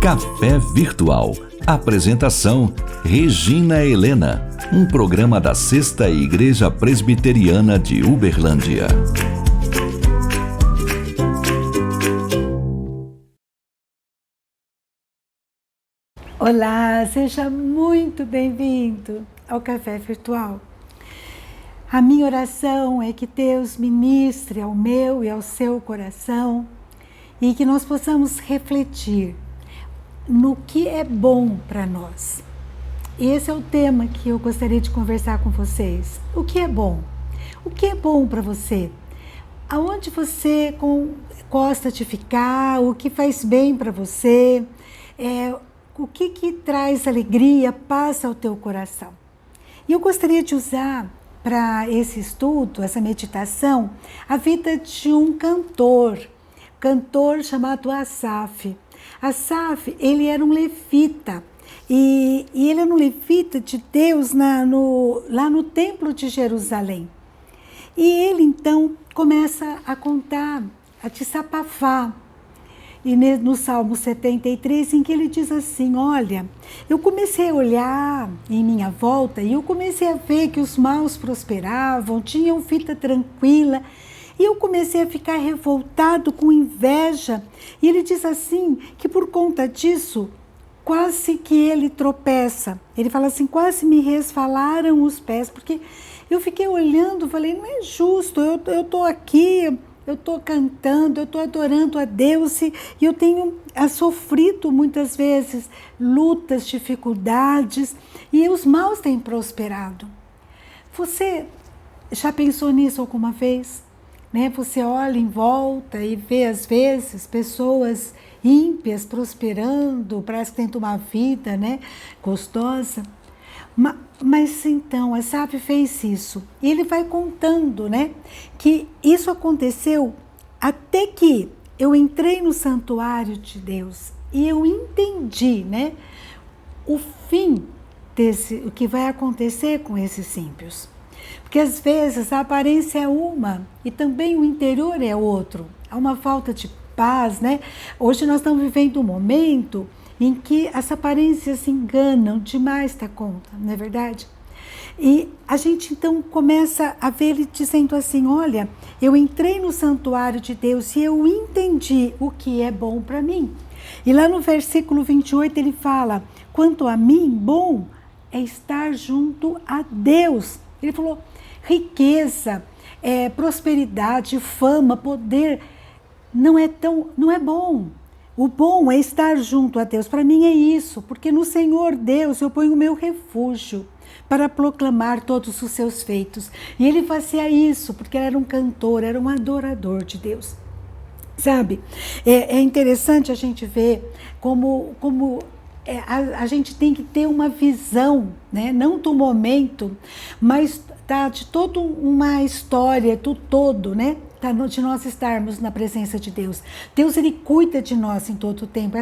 Café Virtual. Apresentação: Regina Helena. Um programa da Sexta Igreja Presbiteriana de Uberlândia. Olá, seja muito bem-vindo ao Café Virtual. A minha oração é que Deus ministre ao meu e ao seu coração e que nós possamos refletir no que é bom para nós. Esse é o tema que eu gostaria de conversar com vocês. O que é bom? O que é bom para você? Aonde você gosta de ficar? O que faz bem para você? O que traz alegria, paz ao teu coração? E eu gostaria de usar para esse estudo, essa meditação, a vida de um cantor chamado Asaf. Asaf, ele era um levita, e ele era um levita de Deus lá no templo de Jerusalém. E ele então começa a contar, a desabafar, e no Salmo 73, em que ele diz assim: olha, eu comecei a olhar em minha volta e eu comecei a ver que os maus prosperavam, tinham vida tranquila, e eu comecei a ficar revoltado, com inveja. E ele diz assim, que por conta disso, quase que ele tropeça. Ele fala assim, quase me resvalaram os pés, porque eu fiquei olhando, falei, não é justo, eu estou aqui, eu estou cantando, eu estou adorando a Deus, e eu tenho sofrido muitas vezes lutas, dificuldades, e os maus têm prosperado. Você já pensou nisso alguma vez? Você olha em volta e vê às vezes pessoas ímpias prosperando, parece que tem uma vida gostosa. Mas então, Asaf fez isso. E ele vai contando que isso aconteceu até que eu entrei no santuário de Deus e eu entendi o fim o que vai acontecer com esses ímpios. Porque às vezes a aparência é uma e também o interior é outro. Há uma falta de paz, Hoje nós estamos vivendo um momento em que as aparências se enganam demais da conta, não é verdade? E a gente então começa a ver ele dizendo assim, olha, eu entrei no santuário de Deus e eu entendi o que é bom para mim. E lá no versículo 28 ele fala, quanto a mim, bom é estar junto a Deus. Ele falou, riqueza, prosperidade, fama, poder, não é bom. O bom é estar junto a Deus. Para mim é isso, porque no Senhor Deus eu ponho o meu refúgio para proclamar todos os seus feitos. E ele fazia isso porque ele era um cantor, era um adorador de Deus. Sabe, é interessante a gente ver como a gente tem que ter uma visão, não do momento, mas de toda uma história, do todo, de nós estarmos na presença de Deus. Deus, ele cuida de nós em todo o tempo.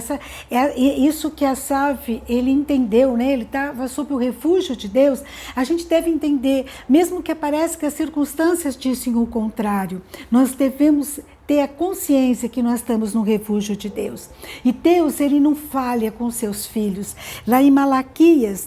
Isso que Asaf, ele entendeu, ele estava sob o refúgio de Deus. A gente deve entender, mesmo que pareça que as circunstâncias dizem o contrário, nós devemos ter a consciência que nós estamos no refúgio de Deus. E Deus, ele não falha com seus filhos. Lá em Malaquias,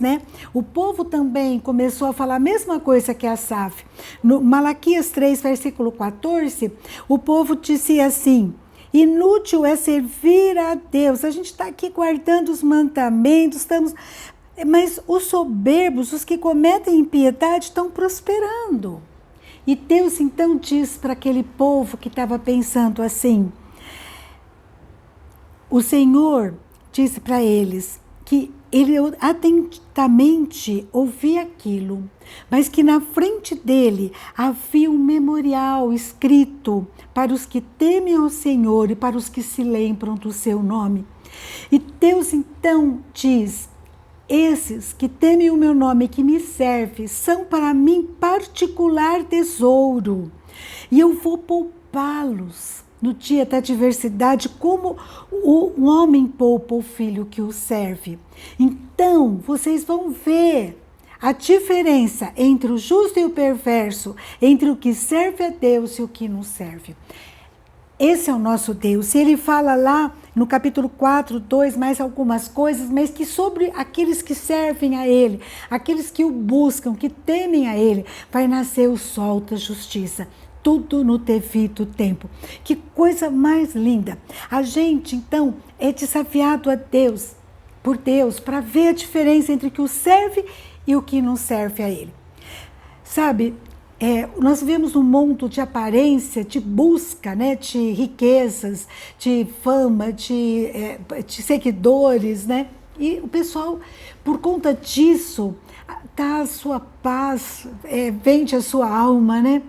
o povo também começou a falar a mesma coisa que Asaf. No Malaquias 3, versículo 14, o povo dizia assim, inútil é servir a Deus. A gente está aqui guardando os mandamentos, mas os soberbos, os que cometem impiedade, estão prosperando. E Deus então diz para aquele povo que estava pensando assim, o Senhor disse para eles que ele atentamente ouvia aquilo, mas que na frente dele havia um memorial escrito para os que temem ao Senhor e para os que se lembram do seu nome. E Deus então diz, esses que temem o meu nome e que me servem são para mim particular tesouro. E eu vou poupá-los no dia da adversidade, como um homem poupa o filho que o serve. Então, vocês vão ver a diferença entre o justo e o perverso, entre o que serve a Deus e o que não serve. Esse é o nosso Deus. E ele fala lá no capítulo 4, 2, mais algumas coisas, mas que sobre aqueles que servem a Ele, aqueles que o buscam, que temem a Ele, vai nascer o sol da justiça. Tudo no devido tempo. Que coisa mais linda. A gente, então, é desafiado a Deus, por Deus, para ver a diferença entre o que o serve e o que não serve a Ele. Sabe, nós vivemos um mundo de aparência, de busca, né, de riquezas, de fama, de seguidores, né? E o pessoal, por conta disso, dá a sua paz, vende a sua alma, né?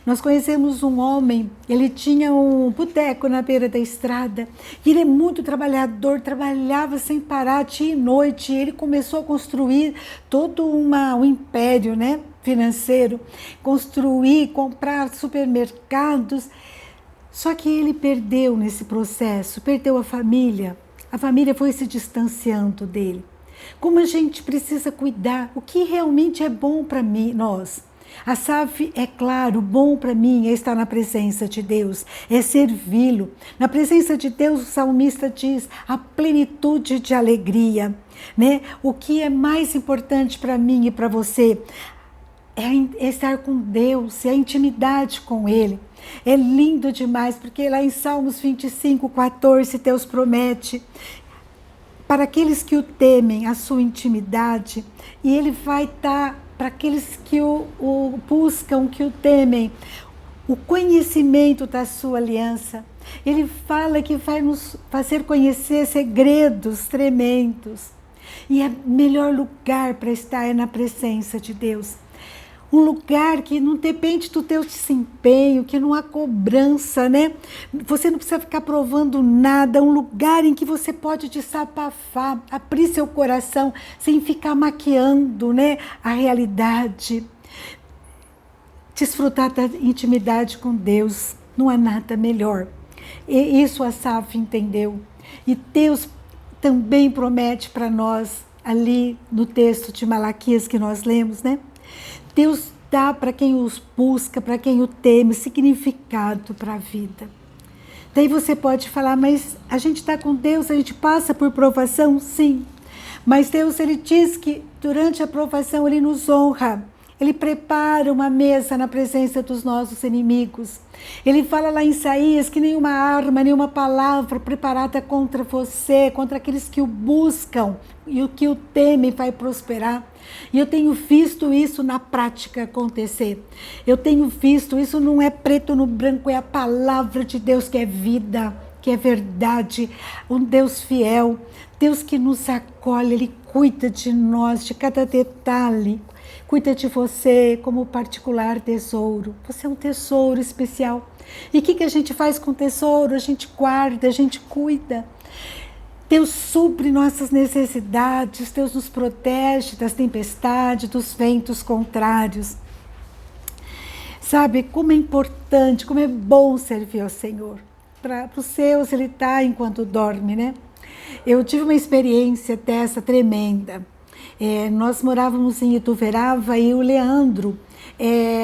Nós conhecemos um homem, ele tinha um boteco na beira da estrada, e ele é muito trabalhador, trabalhava sem parar, dia e noite, e ele começou a construir todo um império, né, financeiro, construir, comprar supermercados, só que ele perdeu nesse processo, perdeu a família foi se distanciando dele. Como a gente precisa cuidar, o que realmente é bom para mim, nós? Asaf, é claro, bom para mim é estar na presença de Deus, é servi-lo. Na presença de Deus, o salmista diz, a plenitude de alegria, né? O que é mais importante para mim e para você é estar com Deus, é a intimidade com Ele. É lindo demais, porque lá em Salmos 25, 14, Deus promete para aqueles que o temem, a sua intimidade, e Ele vai dar para aqueles que o buscam, que o temem, o conhecimento da sua aliança. Ele fala que vai nos fazer conhecer segredos tremendos. E o melhor lugar para estar é na presença de Deus. Um lugar que não depende do teu desempenho, que não há cobrança, né? Você não precisa ficar provando nada. Um lugar em que você pode desabafar, abrir seu coração, sem ficar maquiando, né, a realidade. Desfrutar da intimidade com Deus, não há nada melhor. E isso Asaf entendeu. E Deus também promete para nós, ali no texto de Malaquias que nós lemos, né? Deus dá para quem os busca, para quem o teme, significado para a vida. Daí você pode falar, mas a gente está com Deus, a gente passa por provação? Sim. Mas Deus, Ele diz que durante a provação Ele nos honra. Ele prepara uma mesa na presença dos nossos inimigos. Ele fala lá em Isaías que nenhuma arma, nenhuma palavra preparada contra você, contra aqueles que o buscam e o que o temem vai prosperar. E eu tenho visto isso na prática acontecer. Eu tenho visto, isso não é preto no branco, é a palavra de Deus que é vida, que é verdade, um Deus fiel, Deus que nos acolhe, Ele cuida de nós, de cada detalhe. Cuida de você como particular tesouro. Você é um tesouro especial. E o que a gente faz com o tesouro? A gente guarda, a gente cuida. Deus supre nossas necessidades, Deus nos protege das tempestades, dos ventos contrários. Sabe como é importante, como é bom servir ao Senhor. Para os seus Ele está enquanto dorme, né? Eu tive uma experiência dessa tremenda. Nós morávamos em Ituverava e o Leandro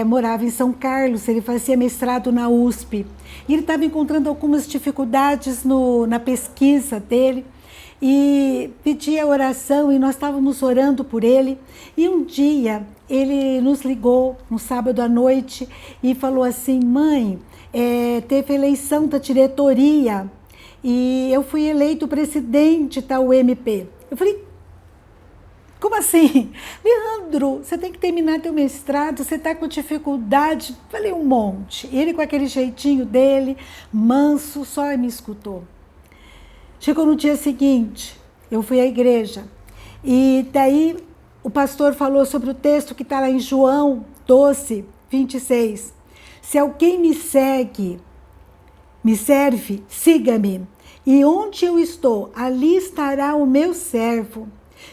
morava em São Carlos, ele fazia mestrado na USP. E ele estava encontrando algumas dificuldades na pesquisa dele e pedia oração e nós estávamos orando por ele. E um dia ele nos ligou, no sábado à noite, e falou assim, mãe, teve eleição da diretoria e eu fui eleito presidente da UMP. Eu falei, como assim? Leandro, você tem que terminar teu mestrado, você está com dificuldade. Falei um monte. Ele com aquele jeitinho dele, manso, só me escutou. Chegou no dia seguinte, eu fui à igreja. E daí o pastor falou sobre o texto que está lá em João 12, 26. Se alguém me serve, siga-me. E onde eu estou, ali estará o meu servo.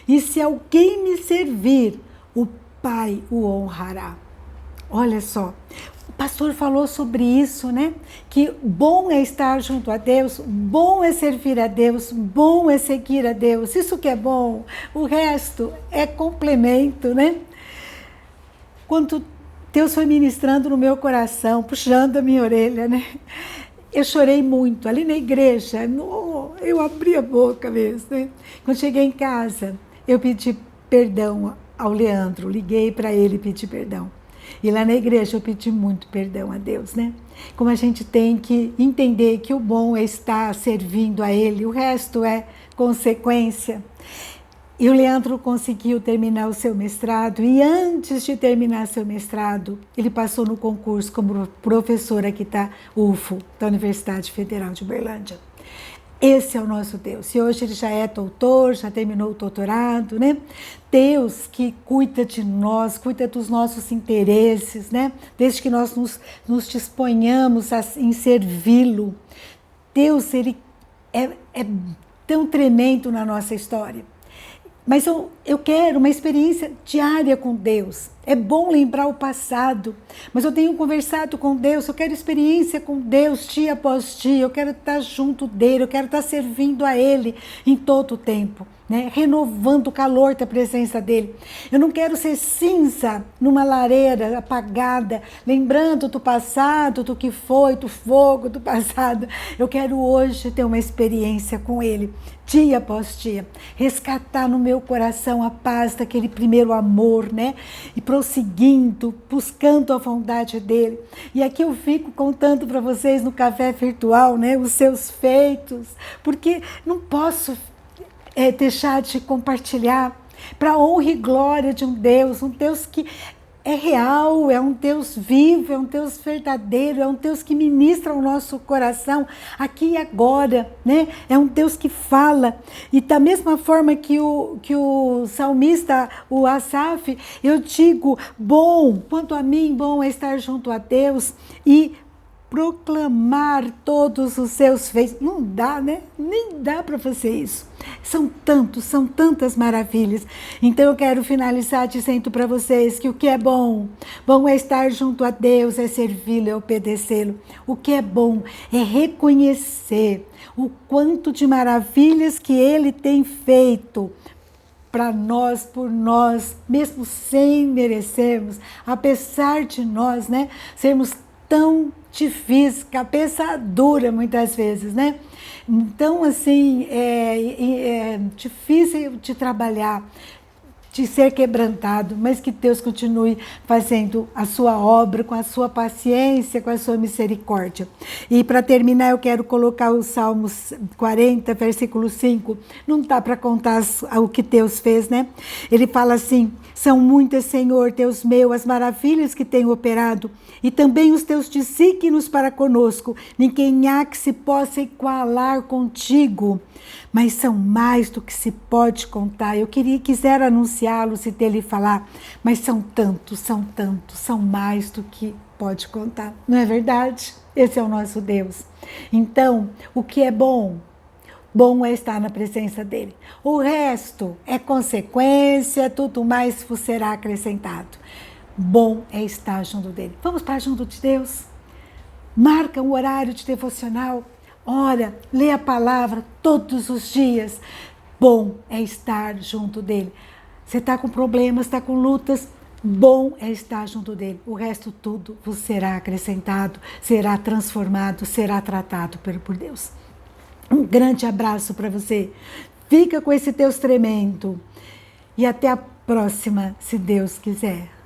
E se alguém me servir, o Pai o honrará. Olha só, o pastor falou sobre isso, né? Que bom é estar junto a Deus, bom é servir a Deus, bom é seguir a Deus. Isso que é bom, o resto é complemento, né? quando Deus foi ministrando no meu coração, puxando a minha orelha, né? Eu chorei muito ali na igreja, eu abri a boca mesmo, né? Quando cheguei em casa, eu pedi perdão ao Leandro, liguei para ele e pedi perdão. E lá na igreja eu pedi muito perdão a Deus, né? Como a gente tem que entender que o bom é estar servindo a Ele, o resto é consequência. E o Leandro conseguiu terminar o seu mestrado e antes de terminar seu mestrado, ele passou no concurso como professor aqui da UFO, da Universidade Federal de Uberlândia. Esse é o nosso Deus. E hoje ele já é doutor, já terminou o doutorado, né? Deus que cuida de nós, cuida dos nossos interesses, né? Desde que nós nos disponhamos em servi-lo. Deus, ele é tão tremendo na nossa história. Mas eu quero uma experiência diária com Deus. É bom lembrar o passado, mas eu tenho conversado com Deus, eu quero experiência com Deus dia após dia, eu quero estar junto dele, eu quero estar servindo a Ele em todo o tempo, né? Renovando o calor da presença dele. Eu não quero ser cinza numa lareira apagada, lembrando do passado, do que foi, do fogo do passado. Eu quero hoje ter uma experiência com ele, dia após dia, resgatar no meu coração a paz daquele primeiro amor, né? E prosseguindo, buscando a vontade dele. E aqui eu fico contando para vocês no café virtual, né? Os seus feitos, porque não posso deixar de compartilhar para a honra e glória de um Deus que é real, é um Deus vivo, é um Deus verdadeiro, é um Deus que ministra o nosso coração aqui e agora, né? É um Deus que fala. E da mesma forma que o salmista, o Asaf, eu digo, quanto a mim, bom é estar junto a Deus e proclamar todos os seus feitos. Não dá, né? Nem dá para fazer isso. São tantas maravilhas. Então eu quero finalizar dizendo para vocês que o que é bom é estar junto a Deus, é servi-lo, é obedecê-lo. O que é bom é reconhecer o quanto de maravilhas que Ele tem feito para nós, por nós, mesmo sem merecermos, apesar de nós, né, sermos tão difícil, cabeça dura muitas vezes, né? Então, assim, é difícil de trabalhar, de ser quebrantado, mas que Deus continue fazendo a sua obra com a sua paciência, com a sua misericórdia. E para terminar, eu quero colocar o Salmos 40, versículo 5. Não dá para contar o que Deus fez, né? Ele fala assim: são muitas, Senhor, Deus meu, as maravilhas que tem operado, e também os teus desígnios para conosco. Ninguém há que se possa igualar contigo, mas são mais do que se pode contar. Eu quisera anunciá-los e dele falar, mas são tantos, são mais do que pode contar. Não é verdade? Esse é o nosso Deus. Então, o que é bom é estar na presença dele. O resto é consequência, tudo mais vos será acrescentado. Bom é estar junto dele. Vamos para junto de Deus? Marca um horário de devocional. Ora, lê a palavra todos os dias. Bom é estar junto dele. Você está com problemas, está com lutas, bom é estar junto dele. O resto tudo vos será acrescentado, será transformado, será tratado por Deus. Um grande abraço para você. Fica com esse Deus tremendo. E até a próxima, se Deus quiser.